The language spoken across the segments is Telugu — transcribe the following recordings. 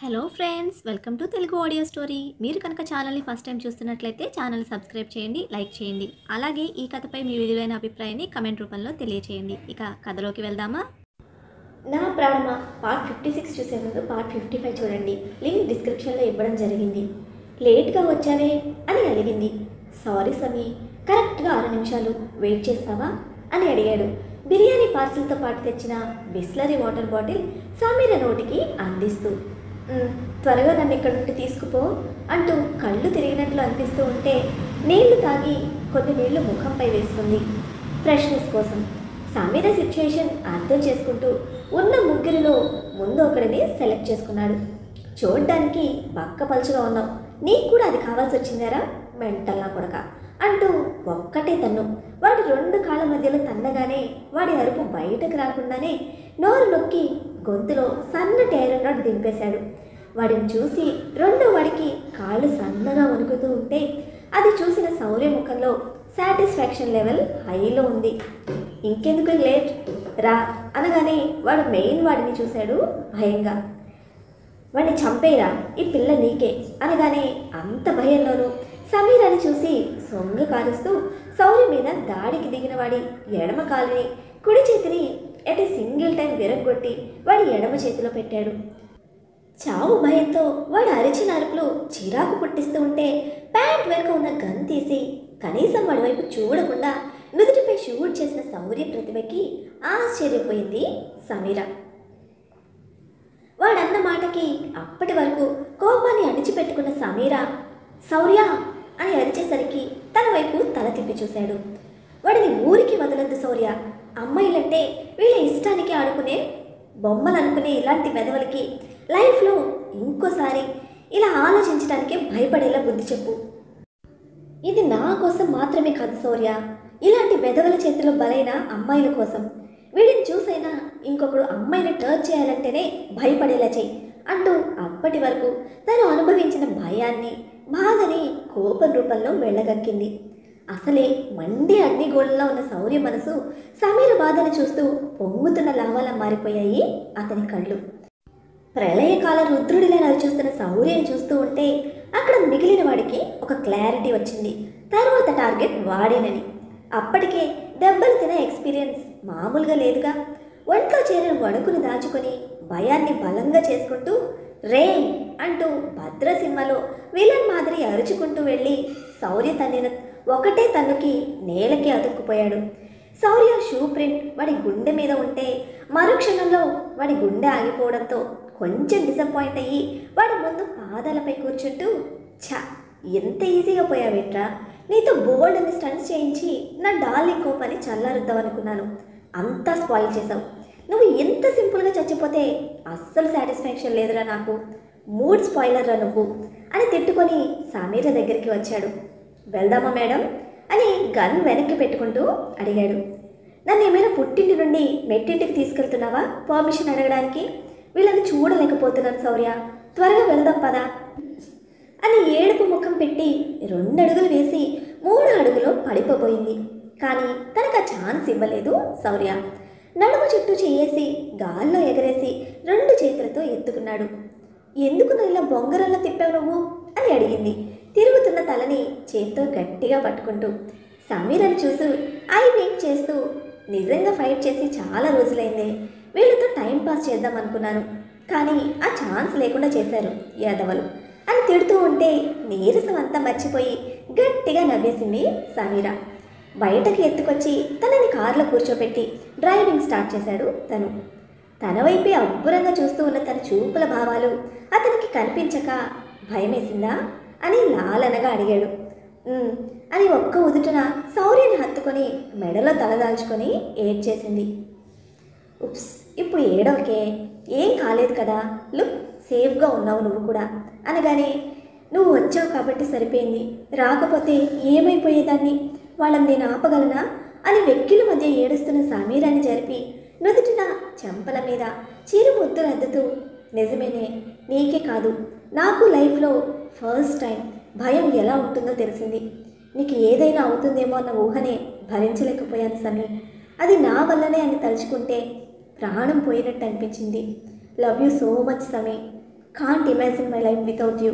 Hello friends, welcome to Telugu audio story. మీరు కనుక ఛానల్ని ఫస్ట్ టైం చూస్తున్నట్లయితే ఛానల్ సబ్స్క్రైబ్ చేయండి, లైక్ చేయండి. అలాగే ఈ కథపై మీ విలువైన అభిప్రాయాన్ని కమెంట్ రూపంలో తెలియచేయండి. ఇక కథలోకి వెళ్దామా? నా ప్రాణమా పార్ట్ 56 చూసే ముందు పార్ట్ 55 చూడండి. లింక్ డిస్క్రిప్షన్లో ఇవ్వడం జరిగింది. లేట్గా వచ్చావే అని అడిగింది. సారీ సమీ, కరెక్ట్గా 6 నిమిషాలు వెయిట్ చేస్తావా అని అడిగాడు. బిర్యానీ పార్సిల్తో పాటు తెచ్చిన బిస్లరీ వాటర్ బాటిల్ సమీర నోటికి అందిస్తూ, త్వరగా నన్ను ఇక్కడ నుండి తీసుకుపో అంటూ కళ్ళు తిరిగినట్లు అనిపిస్తూ ఉంటే నీళ్లు తాగి కొన్ని నీళ్లు ముఖంపై వేసుకుంది ఫ్రెష్నెస్ కోసం. సమీర సిచ్యుయేషన్ అర్థం చేసుకుంటూ ఉన్న ముగ్గురిలో ముందు ఒకడిని సెలెక్ట్ చేసుకున్నాడు. చూడ్డానికి బక్కపలుచుగా ఉన్నావు, నీకు కూడా అది కావాల్సి వచ్చిందారా మెంటల్లా కొడక అంటూ ఒక్కటే తన్ను. వాడి 2 కాళ్ళ మధ్యలో తన్నగానే వాడి అరుపు బయటకు రాకుండానే నోరు నొక్కి గొంతులో సన్నటి ఐరన్ రాడ్ దింపేశాడు. వాడిని చూసి రెండో వాడికి కాళ్ళు సన్నగా వణుకుతూ ఉంటే అది చూసిన శౌర్య ముఖంలో సాటిస్ఫాక్షన్ లెవెల్ హైలో ఉంది. ఇంకెందుకు లేట్ రా అనగానే వాడు మెయిన్ వాడిని చూశాడు భయంగా. వాడిని చంపేరా, ఈ పిల్ల నీకే అనగానే అంత భయంలోనూ సమీరాని చూసి సొంగ కారుస్తూ శౌర్య మీద దాడికి దిగిన వాడి ఎడమ కాలుని కుడి చేతిని ఎట్ ఏ సింగిల్ టైం విరగ్గొట్టి వాడి ఎడమ చేతిలో పెట్టాడు. చావు భయంతో వాడు అరిచిన అరుపులు చిరాకు పుట్టిస్తూ ఉంటే ప్యాంట్ వెనుక ఉన్న గన్ తీసి కనీసం వాడి వైపు చూడకుండా నుదుటిపై షూట్ చేసిన శౌర్య ప్రతిభకి ఆశ్చర్యపోయింది సమీర. వాడన్న మాటకి అప్పటి వరకు కోపాన్ని అణిచిపెట్టుకున్న సమీర శౌర్య అని అరిచేసరికి తన వైపు తల తిప్పి చూశాడు. వాడిని ఊరికి వదలొద్దు శౌర్య, అమ్మాయిలంటే వీళ్ళ ఇష్టానికి ఆడుకునే బొమ్మలు అనుకునే ఇలాంటి మెదవులకి లైఫ్లో ఇంకోసారి ఇలా ఆలోచించడానికి భయపడేలా బుద్ధి చెప్పు. ఇది నా కోసం మాత్రమే కాదు శౌర్య, ఇలాంటి మెదవుల చేతిలో బలైన అమ్మాయిల కోసం. వీడిని చూసైనా ఇంకొకడు అమ్మాయిని టర్చ్ చేయాలంటేనే భయపడేలా చెయ్యి అంటూ అప్పటి వరకు తను అనుభవించిన భయాన్ని బాధని కోపం రూపంలో వెళ్ళగక్కింది. అసలే మండి అగ్నిగోళంలో ఉన్న శౌర్య మనసు సమీర బాధను చూస్తూ పొంగుతున్న లావాలా మారిపోయాయి అతని కళ్ళు. ప్రళయకాల రుద్రుడిలా నడిచొస్తున్న శౌర్యని చూస్తూ ఉంటే అక్కడ మిగిలిన వాడికి ఒక క్లారిటీ వచ్చింది. తర్వాత టార్గెట్ వాడేనని. అప్పటికే దెబ్బలు తిన ఎక్స్పీరియన్స్ మామూలుగా లేదుగా. ఒంట్లో చేరిన వణుకుని దాచుకొని భయాన్ని బలంగా చేసుకుంటూ రే అంటూ భద్ర సినిమాలో విలన్ మాదిరి అరుచుకుంటూ వెళ్ళి శౌర్య తన్నిన ఒకటే తన్నుకి నేలకి అతుక్కుపోయాడు. శౌర్య షూ ప్రింట్ వాడి గుండె మీద ఉంటే మరుక్షణంలో వాడి గుండె ఆగిపోవడంతో కొంచెం డిసప్పాయింట్ అయ్యి వాడి ముందు పాదాలపై కూర్చుంటూ, ఛా ఎంత ఈజీగా పోయావేట్రా, నీతో బోల్డ్ అని స్టంట్స్ చేయించి నా డార్లింగ్ కోపాన్ని చల్లారుద్దామనుకున్నాను, అంతా స్పాయిల్ చేసావు. నువ్వు ఎంత సింపుల్గా చచ్చిపోతే అస్సలు సాటిస్ఫాక్షన్ లేదురా నాకు, మూడ్ స్పాయిలర్ రా నువ్వు అని తిట్టుకొని సమీర దగ్గరికి వచ్చాడు. వెళ్దామా మేడం అని గన్ వెనక్కి పెట్టుకుంటూ అడిగాడు. నన్ను ఏమైనా పుట్టింటి నుండి మెట్టింటికి తీసుకెళ్తున్నావా పర్మిషన్ అడగడానికి? వీళ్ళని చూడలేకపోతున్నాను శౌర్య, త్వరగా వెళ్దాం పదా అని ఏడుపు ముఖం పెట్టి 2 అడుగులు వేసి 3 అడుగులో పడిపోబోయింది. కానీ తనకు ఆ ఛాన్స్ ఇవ్వలేదు శౌర్య. నడుము చుట్టూ చేయేసి గాల్లో ఎగరేసి 2 చేతులతో ఎత్తుకున్నాడు. ఎందుకు నన్ను ఇలా బొంగరంలో తిప్పావు నువ్వు అని అడిగింది తిరుగుతున్న తలని చేత్తో గట్టిగా పట్టుకుంటూ. సమీరని చూస్తూ ఐ వింక్ చేస్తూ, నిజంగా ఫైట్ చేసి చాలా రోజులైందే, వీళ్ళతో టైం పాస్ చేద్దాం అనుకున్నాను, కానీ ఆ ఛాన్స్ లేకుండా చేశారు యాదవలు అని తిడుతూ ఉంటే నీరసం అంతా మర్చిపోయి గట్టిగా నవ్వేసింది సమీర. బయటకు ఎత్తుకొచ్చి తనని కారులో కూర్చోబెట్టి డ్రైవింగ్ స్టార్ట్ చేశాడు తను. తన వైపే అబ్బురంగా చూస్తూ ఉన్న తన చూపుల భావాలు అతనికి కనిపించక భయమేసిందా అని లాలనగా అడిగాడు. అని ఒక్క ఉదుటన శౌర్యని హత్తుకొని మెడలో తలదాల్చుకొని ఏడ్చేసింది. ఉప్స్, ఇప్పుడు ఏడవకే, ఏం కాలేదు కదా, లుక్ సేఫ్గా ఉన్నావు నువ్వు కూడా అనగానే, నువ్వు వచ్చావు కాబట్టి సరిపోయింది, రాకపోతే ఏమైపోయేదాన్ని, వాళ్ళని నేను ఆపగలనా అని వెక్కిల మధ్య ఏడుస్తున్న సమీరాన్ని జరిపి నుదుటిన చెంపల మీద చిరుముద్దులు అద్దుతూ, నిజమేనే, నీకే కాదు నాకు లైఫ్లో ఫస్ట్ టైం భయం ఎలా ఉంటుందో తెలిసింది. నీకు ఏదైనా అవుతుందేమో అన్న ఊహనే భరించలేకపోయాను సమీ, అది నా వల్లనే అని తలుచుకుంటే ప్రాణం పోయినట్టు అనిపించింది. Love you so much Sami. Can't imagine my life without you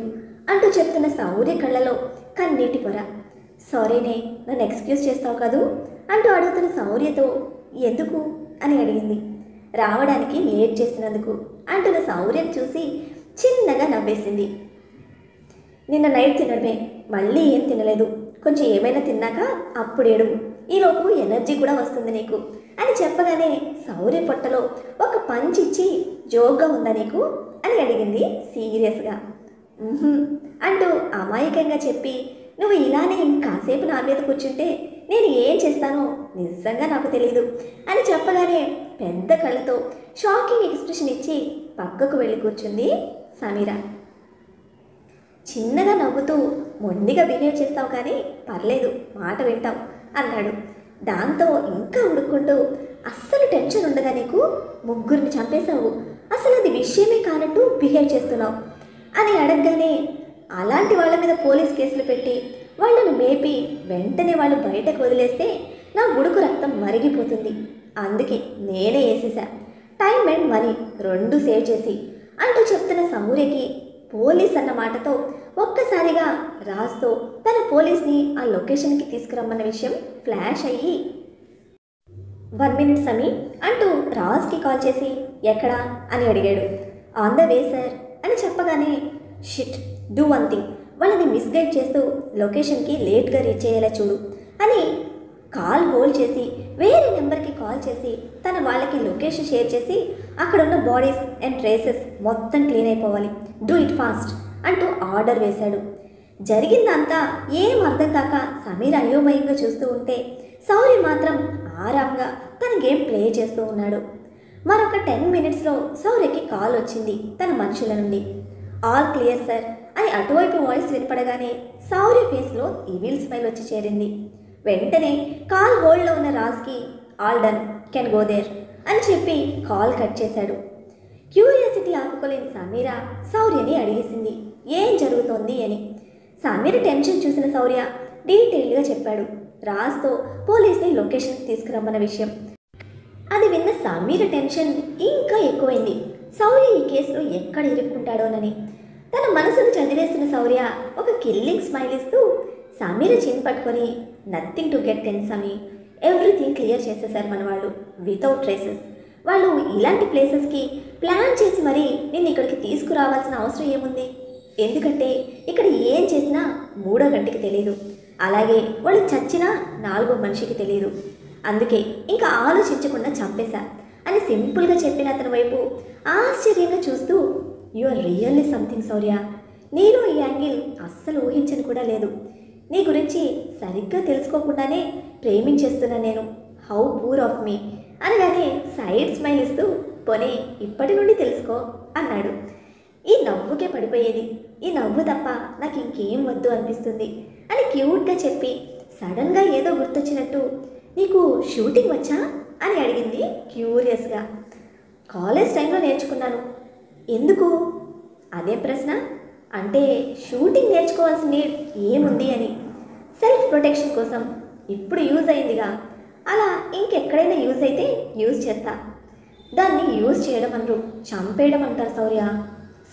అంటూ చెప్తున్న శౌర్య కళ్ళలో కన్నీటి పొర. సారీనే, నన్ను ఎక్స్క్యూజ్ చేస్తావు కదూ అంటూ అడుగుతున్న శౌర్యతో ఎందుకు అని అడిగింది. రావడానికి లేట్ చేసినందుకు అంటున్న శౌర్యను చూసి చిన్నగా నవ్వేసింది. నిన్న నైట్ తినడమే, మళ్ళీ ఏం తినలేదు, కొంచెం ఏమైనా తిన్నాక అప్పుడు ఏడువు, ఈలోపు ఎనర్జీ కూడా వస్తుంది నీకు అని చెప్పగానే శౌర్య పొట్టలో ఒక పంచ్ ఇచ్చి జోక్గా ఉందా నీకు అని అడిగింది సీరియస్గా. అంటూ అమాయకంగా చెప్పి నువ్వు ఇలానే ఇంకాసేపు నా మీద కూర్చుంటే నేను ఏం చేస్తానో నిజంగా నాకు తెలీదు అని చెప్పగానే పెద్ద కళ్ళతో షాకింగ్ ఎక్స్ప్రెషన్ ఇచ్చి పక్కకు వెళ్ళి కూర్చుంది సమీర. చిన్నగా నవ్వుతూ మొండిగా బిహేవ్ చేస్తావు కానీ పర్లేదు, మాట వింటావు అన్నాడు. దాంతో ఇంకా ఉడుక్కుంటూ అస్సలు టెన్షన్ ఉండదా నీకు, ముగ్గురిని చంపేశావు, అసలు అది విషయమే కానట్టు బిహేవ్ చేస్తున్నావు అని అడగగానే అలాంటి వాళ్ళ మీద పోలీస్ కేసులు పెట్టి వాళ్ళను మేపి వెంటనే వాళ్ళు బయటకు వదిలేస్తే నా ఉడుకు రక్తం మరిగిపోతుంది, అందుకే నేనే వేసేసా, టైం అండ్ మనీ రెండు సేవ్ చేసి అంటూ చెప్తున్న శౌర్యకి పోలీస్ అన్న మాటతో ఒక్కసారిగా రాజ్తో తన పోలీస్ని ఆ లొకేషన్కి తీసుకురమ్మన్న విషయం ఫ్లాష్ అయ్యి 1 minute సమీ అంటూ రాజ్కి కాల్ చేసి ఎక్కడా అని అడిగాడు. ఆన్ ద వే సార్ అని చెప్పగానే షిట్, డూ వన్ థింగ్, వాళ్ళని మిస్గైడ్ చేస్తూ లొకేషన్కి లేట్గా రీచ్ అయ్యేలా చూడు అని కాల్ హోల్డ్ చేసి వేరే నెంబర్కి కాల్ చేసి తన వాళ్ళకి లొకేషన్ షేర్ చేసి అక్కడ ఉన్న బాడీస్ అండ్ ట్రేసెస్ మొత్తం క్లీన్ అయిపోవాలి, డూ ఇట్ ఫాస్ట్ అంటూ ఆర్డర్ వేశాడు. జరిగిందంతా ఏం అర్థం కాక సమీర అయోమయంగా చూస్తూ ఉంటే శౌర్య మాత్రం ఆరాంగా తన గేమ్ ప్లే చేస్తూ ఉన్నాడు. మరొక 10 minutesలో శౌర్యకి కాల్ వచ్చింది తన మనుషుల నుండి. ఆల్ క్లియర్ సార్ అని అటువైపు వాయిస్ వినపడగానే శౌర్య ఫేస్లో ఈవిల్ స్మైల్ వచ్చి చేరింది. వెంటనే కాల్ హోల్డ్లో ఉన్న రాజ్కి all done, can go there అని చెప్పి కాల్ కట్ చేశాడు. క్యూరియాసిటీ ఆపుకోలేని సమీర శౌర్యని అడిగేసింది ఏం జరుగుతోంది అని. సమీర టెన్షన్ చూసిన శౌర్య డీటెయిల్గా చెప్పాడు రాజ్తో పోలీస్ని లొకేషన్కి తీసుకురమ్మన్న విషయం. అది విన్న సమీర టెన్షన్ ఇంకా ఎక్కువైంది. శౌర్య ఈ కేసులో ఎక్కడ ఇరుక్కుంటాడోనని తన మనసును చదివేస్తున్న శౌర్య ఒక కిల్లింగ్ స్మైల్ ఇస్తూ సమీర చిన్ పట్టుకొని nothing to get tense Sami, everything clear చేసేసారు మన వాళ్ళు వితౌట్ ట్రేసెస్. వాళ్ళు ఇలాంటి ప్లేసెస్కి ప్లాన్ చేసి మరీ నేను ఇక్కడికి తీసుకురావాల్సిన అవసరం ఏముంది, ఎందుకంటే ఇక్కడ ఏం చేసినా 3వ గంటకి తెలియదు, అలాగే వాళ్ళు చచ్చినా 4వ మనిషికి తెలియదు, అందుకే ఇంకా ఆలోచించకుండా చంపేశా అని సింపుల్గా చెప్పిన అతని వైపు ఆశ్చర్యంగా చూస్తూ యు ఆర్ రియల్లీ సంథింగ్ శౌర్య, నేను ఈ యాంగిల్ అస్సలు ఊహించను కూడా లేదు, నీ గురించి సరిగ్గా తెలుసుకోకుండానే ప్రేమించేస్తున్నా నేను, హౌ పూర్ ఆఫ్ మీ అనగానే సైడ్ స్మైల్ ఇస్తూ పోనీ ఇప్పటి నుండి తెలుసుకో అన్నాడు. ఈ నవ్వుకే పడిపోయేది, ఈ నవ్వు తప్ప నాకు ఇంకేం వద్దు అనిపిస్తుంది అని క్యూట్గా చెప్పి సడన్గా ఏదో గుర్తొచ్చినట్టు నీకు షూటింగ్ వచ్చా అని అడిగింది క్యూరియస్గా. కాలేజ్ టైంలో నేర్చుకున్నాను. ఎందుకు? అదే ప్రశ్న. అంటే షూటింగ్ నేర్చుకోవాల్సిన నీడ్ ఏముంది అని. సెల్ఫ్ ప్రొటెక్షన్ కోసం. ఇప్పుడు యూజ్ అయిందిగా, అలా ఇంకెక్కడైనా యూజ్ అయితే యూజ్ చేస్తా. దాన్ని యూజ్ చేయడం అనరు, చంపేయడం అంటారు శౌర్య.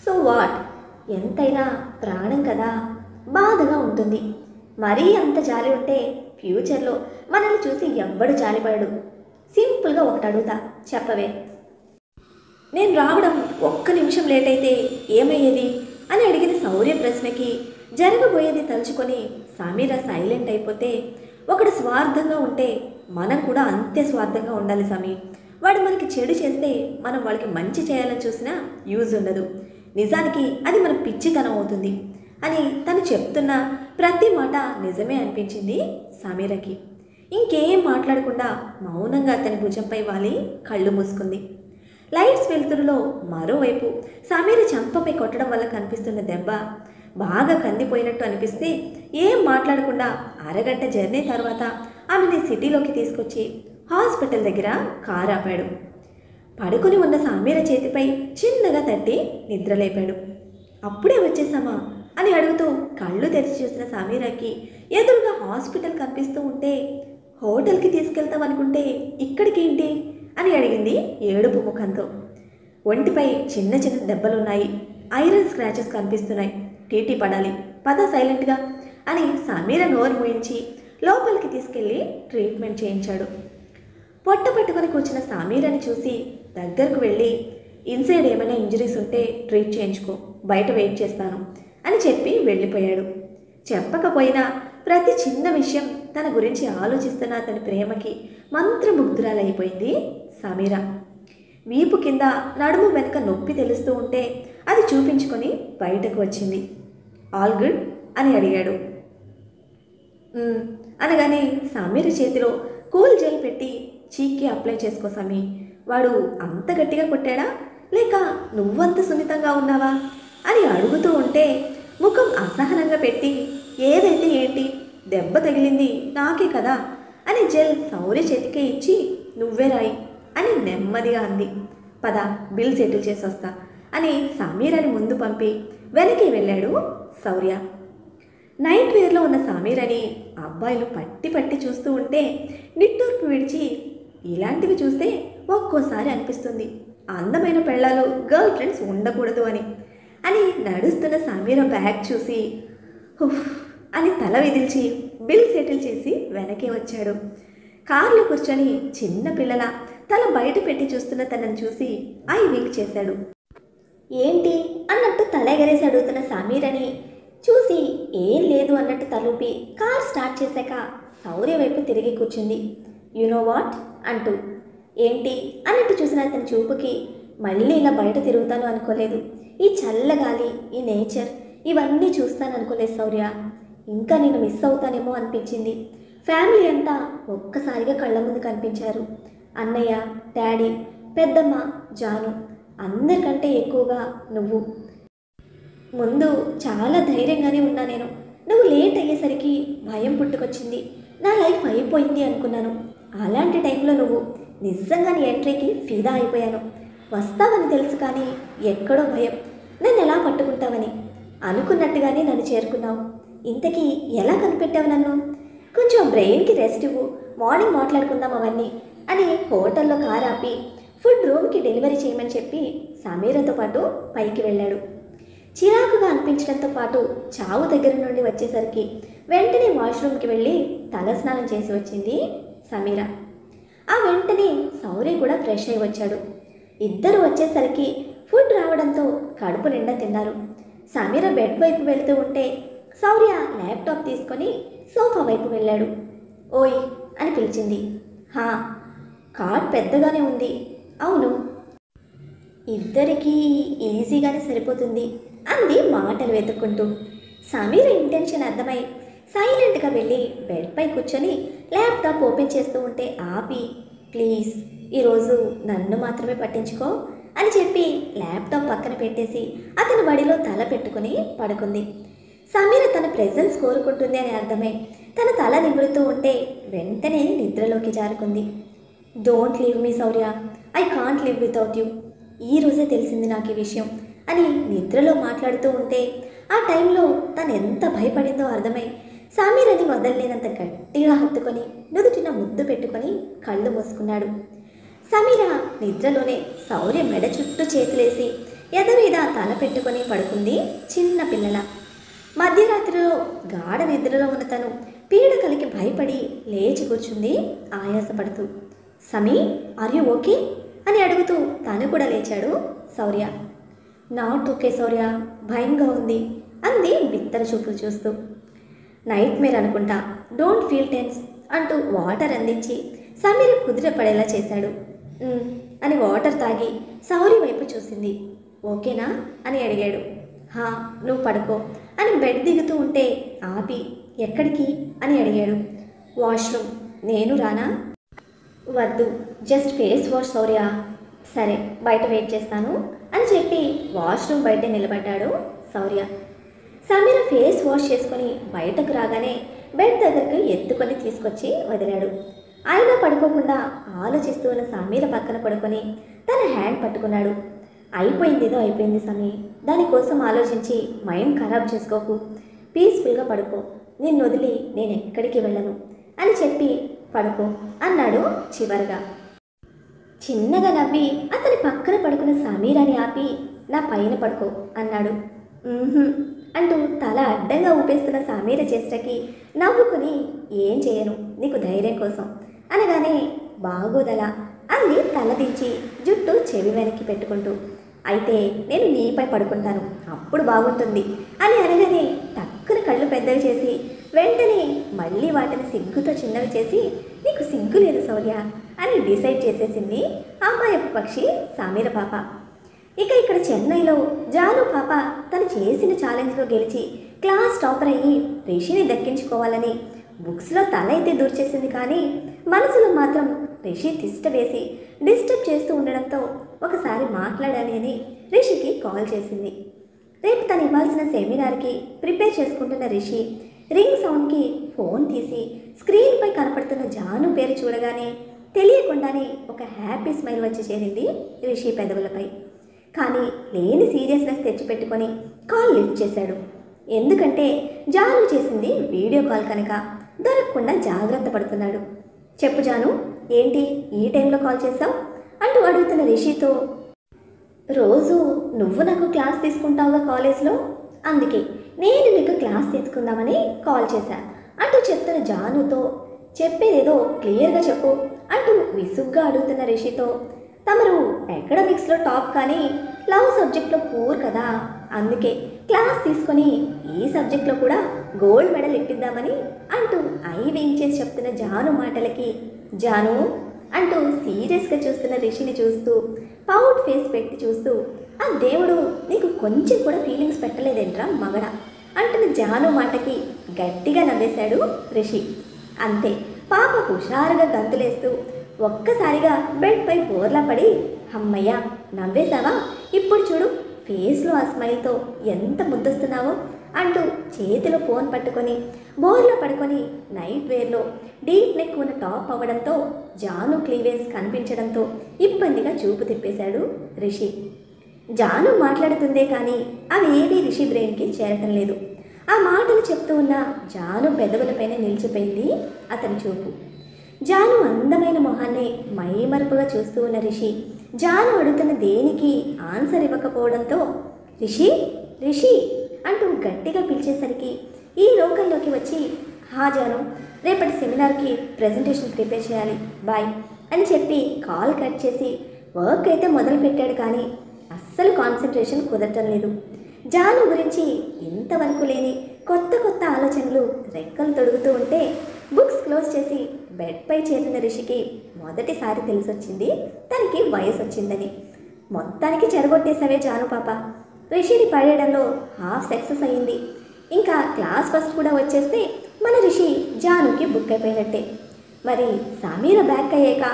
సో వాట్, ఎంతైనా ప్రాణం కదా, బాధగా ఉంటుంది. మరీ అంత జాలి ఉంటే ఫ్యూచర్లో మనల్ని చూసి ఎవ్వడు జాలిపడడు. సింపుల్గా ఒకటి అడుగుతా, చెప్పవే. నేను రావడం 1 నిమిషం లేట్ అయితే ఏమయ్యేది అని అడిగిన శౌర్య ప్రశ్నకి జరగబోయేది తలుచుకొని సమీర సైలెంట్ అయిపోతే, ఒకడు స్వార్థంగా ఉంటే మనం కూడా అంతే స్వార్థంగా ఉండాలి సమీ. వాడు మనకి చెడు చేస్తే మనం వాళ్ళకి మంచి చేయాలని చూసినా యూజ్ ఉండదు, నిజానికి అది మన పిచ్చితనం అవుతుంది అని తను చెప్తున్న ప్రతి మాట నిజమే అనిపించింది సమీరకి. ఇంకేం మాట్లాడకుండా మౌనంగా అతని భుజంపై వాలి కళ్ళు మూసుకుంది. లైట్స్ వెలుతురులో మరోవైపు సమీర చెంపపై కొట్టడం వల్ల కనిపిస్తున్న దెబ్బ బాగా కందిపోయినట్టు అనిపిస్తే ఏం మాట్లాడకుండా అరగంట జర్నీ తర్వాత ఆమెని సిటీలోకి తీసుకొచ్చి హాస్పిటల్ దగ్గర కారు ఆపాడు. పడుకొని ఉన్న సమీర చేతిపై చిన్నగా తట్టి నిద్రలేపాడు. అప్పుడే వచ్చేసామా అని అడుగుతూ కళ్ళు తెరిచి చూసిన సమీరకి ఎదురుగా హాస్పిటల్ కనిపిస్తూ ఉంటే, హోటల్కి తీసుకెళ్తామనుకుంటే ఇక్కడికేంటి అని అడిగింది ఏడుపు ముఖంతో. ఒంటిపై చిన్న చిన్న దెబ్బలున్నాయి, ఐరన్ స్క్రాచెస్ కనిపిస్తున్నాయి. టీటీ పడాలి, పద సైలెంట్గా అని సమీర నోరు మూయించి లోపలికి తీసుకెళ్ళి ట్రీట్మెంట్ చేయించాడు. పొట్ట పట్టుకొని కూర్చున్న సమీరని చూసి దగ్గరకు వెళ్ళి ఇన్సైడ్ ఏమైనా ఇంజరీస్ ఉంటే ట్రీట్ చేయించుకో, బయట వెయిట్ చేస్తాను అని చెప్పి వెళ్ళిపోయాడు. చెప్పకపోయినా ప్రతి చిన్న విషయం తన గురించి ఆలోచిస్తున్న అతని ప్రేమకి మంత్రముగ్ధురాలైపోయింది సమీర. వీపు కింద నడుము వెనుక నొప్పి తెలుస్తూ ఉంటే అది చూపించుకొని బయటకు వచ్చింది. ఆల్ గుడ్ అని అడిగాడు. అనగానే సమీర చేతిలో కూల్ జెల్ పెట్టి చీక్కి అప్లై చేసుకో సమీ. వాడు అంత గట్టిగా కొట్టాడా లేక నువ్వంత సున్నితంగా ఉన్నావా అని అడుగుతూ ఉంటే ముఖం అసహనంగా పెట్టి ఏదైతే ఏంటి, దెబ్బ తగిలింది నాకే కదా అని జెల్ శౌర్య చేతికే ఇచ్చి నువ్వే రాయి అని నెమ్మదిగా అంది. పద బిల్ సెటిల్ చేసి వస్తా అని సమీరని ముందు పంపి వెనక్కి వెళ్ళాడు శౌర్య. నైట్ వేర్లో ఉన్న సమీరని అబ్బాయిలు పట్టి పట్టి చూస్తూ ఉంటే నిట్టూర్పు విడిచి ఇలాంటివి చూస్తే ఒక్కోసారి అనిపిస్తుంది అందమైన పెళ్ళాలు గర్ల్ ఫ్రెండ్స్ ఉండకూడదు అని నడుస్తున్న సమీర బ్యాగ్ చూసి హుఫ్ అని తల విదిల్చి బిల్ సెటిల్ చేసి వెనకే వచ్చాడు. కారులో కూర్చొని చిన్న పిల్లల తల బయట పెట్టి చూస్తున్న తనని చూసి ఐ వింక్ చేశాడు. ఏంటి అన్నట్టు తల ఎగరేసి అడుగుతున్న సమీరని చూసి ఏం లేదు అన్నట్టు తలూపి కార్ స్టార్ట్ చేశాక శౌర్య వైపు తిరిగి కూర్చుంది. యు నో వాట్ అంటూ. ఏంటి అన్నట్టు చూసిన అతని చూపుకి మళ్ళీ ఇలా బయట తిరుగుతాను అనుకోలేదు. ఈ చల్లగాలి, ఈ నేచర్ ఇవన్నీ చూస్తాను అనుకోలేదు శౌర్య. ఇంకా నేను మిస్ అవుతానేమో అనిపించింది. ఫ్యామిలీ అంతా ఒక్కసారిగా కళ్ళ ముందు కనిపించారు. అన్నయ్య, డాడీ, పెద్దమ్మ, జాను, అందరికంటే ఎక్కువగా నువ్వు. ముందు చాలా ధైర్యంగానే ఉన్నా నేను. నువ్వు లేట్ అయ్యేసరికి భయం పుట్టుకొచ్చింది. నా లైఫ్ అయిపోయింది అనుకున్నాను. అలాంటి టైంలో నువ్వు నిజంగా నీ ఎంట్రీకి ఫిదా అయిపోయాను. వస్తావని తెలుసు కానీ ఎక్కడో భయం, నన్ను ఎలా పట్టుకుంటావని. అనుకున్నట్టుగానే నన్ను చేరుకున్నావు. ఇంతకీ ఎలా కనిపెట్టావు నన్ను? కొంచెం బ్రెయిన్కి రెస్ట్ ఇవ్వు, మార్నింగ్ మాట్లాడుకుందాం అవన్నీ అని హోటల్లో కార్ ఆపి ఫుడ్ రూమ్కి డెలివరీ చేయమని చెప్పి సమీరతో పాటు పైకి వెళ్ళాడు. చిరాకుగా అనిపించడంతో పాటు చావు దగ్గర నుండి వచ్చేసరికి వెంటనే వాష్రూమ్కి వెళ్ళి తలస్నానం చేసి వచ్చింది సమీర. ఆ వెంటనే శౌర్య కూడా ఫ్రెష్ అయి వచ్చాడు. ఇద్దరు వచ్చేసరికి ఫుడ్ రావడంతో కడుపు నిండా తిన్నారు. సమీర బెడ్ వైపు వెళ్తూ ఉంటే శౌర్య ల్యాప్టాప్ తీసుకొని సోఫా వైపు వెళ్ళాడు. ఓయ్ అని పిలిచింది. హా, కార్డ్ పెద్దగానే ఉంది. అవును, ఇద్దరికీ ఈజీగానే సరిపోతుంది అంది మాటలు వెతుక్కుంటూ. సమీర ఇంటెన్షన్ అర్థమై సైలెంట్గా వెళ్ళి బెడ్పై కూర్చొని ల్యాప్టాప్ ఓపెన్ చేస్తూ ఉంటే ఆపి ప్లీజ్ ఈరోజు నన్ను మాత్రమే పట్టించుకో అని చెప్పి ల్యాప్టాప్ పక్కన పెట్టేసి అతని బడిలో తల పెట్టుకుని పడుకుంది. సమీర తన ప్రెజెన్స్ కోరుకుంటుంది అని అర్థమై తన తల నిమురుతూ ఉంటే వెంటనే నిద్రలోకి జారుకుంది. Don't leave me Shaurya, I can't live without you. ఈరోజే తెలిసింది నాకు ఈ విషయం అని నిద్రలో మాట్లాడుతూ ఉంటే ఆ టైంలో తను ఎంత భయపడిందో అర్థమై సమీరని వదలలేనంత గట్టిగా హత్తుకొని నుదుటిన ముద్దు పెట్టుకొని కళ్ళు మూసుకున్నాడు. సమీర నిద్రలోనే శౌర్య మెడ చుట్టూ చేతులేసి ఎద మీద తల పెట్టుకొని పడుకుంది చిన్న పిల్లల. మధ్యరాత్రిలో గాఢ నిద్రలో ఉన్న తను పీడకలకి భయపడి లేచి కూర్చుంది ఆయాసపడుతూ. సమీ, ఆర్ యూ ఓకే అని అడుగుతూ తను కూడా లేచాడు శౌర్య. నాట్ ఓకే శౌర్య, భయంగా ఉంది అంది బిత్తర చూపులు చూస్తూ. నైట్ మేర్ అనుకుంటా, డోంట్ ఫీల్ టెన్స్ అంటూ వాటర్ అందించి సమీర కుదిరపడేలా చేశాడు. అని వాటర్ తాగి శౌర్య వైపు చూసింది. ఓకేనా అని అడిగాడు. హా, నువ్వు పడుకో అని బెడ్ దిగుతూ ఉంటే ఆపి ఎక్కడికి అని అడిగాడు. వాష్రూమ్. నేను రానా? వద్దు, జస్ట్ ఫేస్ వాష్ శౌర్య. సరే, బయట వెయిట్ చేస్తాను అని చెప్పి వాష్రూమ్ బయట నిలబడ్డాడు శౌర్య. సమీర ఫేస్ వాష్ చేసుకొని బయటకు రాగానే బెడ్ దగ్గరికి ఎత్తుకొని తీసుకొచ్చి వదిలాడు. ఆయన పడుకోకుండా ఆలోచిస్తూ ఉన్న సమీర పక్కన పడుకొని తన హ్యాండ్ పట్టుకున్నాడు. అయిపోయిందేదో అయిపోయింది సమీ, దానికోసం ఆలోచించి మైండ్ ఖరాబ్ చేసుకోకు, పీస్ఫుల్గా పడుకో, నిన్ను వదిలి నేను ఎక్కడికి వెళ్ళను అని చెప్పి పడుకో అన్నాడు చివరిగా. చిన్నగా నవ్వి అతని పక్కన పడుకున్న సమీరాని ఆపి నా పైన పడుకో అన్నాడు. "ఉహుం" అంటూ తల అడ్డంగా ఊపేస్తున్న సమీర చేష్టకి నవ్వుకుని "ఏం చేయను నీకు ధైర్యం కోసం" అనగానే "బాగోదలా" అంది తల దించి జుట్టు చెవి వెనక్కి పెట్టుకుంటూ. "అయితే నేను నీపై పడుకుంటాను, అప్పుడు బాగుంటుంది" అని అనగానే టక్కున కళ్ళు పెద్దవి చేసి వెంటనే మళ్ళీ వాటిని సిగ్గుతో చిన్నవి చేసి "నీకు సిగ్గు లేదు శౌర్య" అని డిసైడ్ చేసేసింది అమ్మాయపు పక్షి సమీర పాప. ఇక ఇక్కడ చెన్నైలో జాను పాప తను చేసిన ఛాలెంజ్లో గెలిచి క్లాస్ టాపర్ అయ్యి రిషిని దక్కించుకోవాలని బుక్స్లో తల అయితే దూర్చేసింది, కానీ మనసులో మాత్రం రిషి తిష్ట వేసి డిస్టర్బ్ చేస్తూ ఉండడంతో ఒకసారి మాట్లాడాలి అని రిషికి కాల్ చేసింది. రేపు తను ఇవ్వాల్సిన సెమినార్కి ప్రిపేర్ చేసుకుంటున్న రిషి రింగ్ సౌండ్కి ఫోన్ తీసి స్క్రీన్పై కనపడుతున్న జాను పేరు చూడగానే తెలియకుండానే ఒక హ్యాపీ స్మైల్ వచ్చి చేరింది రిషి పెదవులపై. కానీ లేని సీరియస్నెస్ తెచ్చిపెట్టుకొని కాల్ లిఫ్ట్ చేశాడు. ఎందుకంటే జాను చేసింది వీడియో కాల్ కనుక దొరకకుండా జాగ్రత్త పడుతున్నాడు. "చెప్పు జాను, ఏంటి ఈ టైంలో కాల్ చేసావు?" అంటూ అడుగుతున్న రిషితో, "రోజు నువ్వు నాకు క్లాస్ తీసుకుంటావుగా కాలేజ్లో, అందుకే నేను నీకు క్లాస్ తీసుకుందామని కాల్ చేశా" అంటూ చెప్తున్న జానుతో, "చెప్పేదేదో క్లియర్గా చెప్పు" అంటూ విసుగ్గా అడుగుతున్న రిషితో, "తమరు అకాడమిక్స్లో టాప్ కానీ లవ్ సబ్జెక్ట్లో పూర్ కదా, అందుకే క్లాస్ తీసుకొని ఈ సబ్జెక్ట్లో కూడా గోల్డ్ మెడల్ ఇప్పిద్దామని" అంటూ ఐ వింక్ చేసి చెప్తున్న జాను మాటలకి "జాను" అంటూ సీరియస్గా చూస్తున్న రిషిని చూస్తూ పౌట్ ఫేస్ పెట్టి చూస్తూ, "ఆ దేవుడు నీకు కొంచెం కూడా ఫీలింగ్స్ పెట్టలేదేంట్రా మగడా" అంటున్న జాను మాటకి గట్టిగా నవ్వేశాడు రిషి. అంతే, పాప హుషారుగా గంతులేస్తూ ఒక్కసారిగా బెడ్పై బోర్లా పడి, "అమ్మయ్య నవ్వేశావా, ఇప్పుడు చూడు ఫేస్లో ఆ స్మైల్తో ఎంత ముద్దొస్తున్నావో" అంటూ చేతిలో ఫోన్ పట్టుకొని బోర్లో పడుకొని నైట్ వేర్లో డీప్ నెక్ ఉన్న టాప్ అవ్వడంతో జాను క్లీవేజ్ కనిపించడంతో ఇబ్బందిగా చూపు తిప్పేశాడు రిషి. జాను మాట్లాడుతుందే కానీ అవేవీ రిషి బ్రెయిన్కి చేరటం లేదు. ఆ మాటలు చెప్తూ ఉన్న జాను పెదవులపైన నిలిచిపోయింది అతని చూపు. జాను అందమైన మొహాన్ని మైమరుపుగా చూస్తూ ఉన్న రిషి జాను అడుగుతున్న దేనికి ఆన్సర్ ఇవ్వకపోవడంతో "రిషి, రిషి" అంటూ గట్టిగా పిలిచేసరికి ఈ లోకంలోకి వచ్చి, "హా జాను, రేపటి సెమినార్కి ప్రెజెంటేషన్ ప్రిపేర్ చేయాలి, బాయ్" అని చెప్పి కాల్ కట్ చేసి వర్క్ అయితే మొదలు పెట్టాడు, కానీ అస్సలు కాన్సన్ట్రేషన్ కుదరటం లేదు. జాను గురించి ఇంతవరకు లేని కొత్త కొత్త ఆలోచనలు రెక్కలు తొడుగుతూ ఉంటే బుక్స్ క్లోజ్ చేసి బెడ్పై చేరిన రిషికి మొదటిసారి తెలిసొచ్చింది తనకి వయసు వచ్చిందని. "మొత్తానికి చెడగొట్టేసావే జాను పాప, రిషిని పడేయడంలో హాఫ్ సక్సెస్ అయ్యింది. ఇంకా క్లాస్ ఫస్ట్ కూడా వచ్చేస్తే మన రిషి జానుకి బుక్ అయిపోయినట్టే. మరి సమీర బ్యాక్ అయ్యాక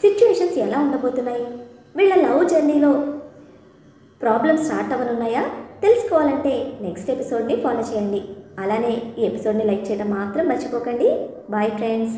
సిచ్యువేషన్స్ ఎలా ఉండబోతున్నాయి? వీళ్ళ లవ్ జర్నీలో ప్రాబ్లమ్స్ స్టార్ట్ అవ్వనున్నాయా? తెలుసుకోవాలంటే నెక్స్ట్ ఎపిసోడ్ని ఫాలో చేయండి. అలానే ఈ ఎపిసోడ్ని లైక్ చేయడం మాత్రం మర్చిపోకండి. Bye friends.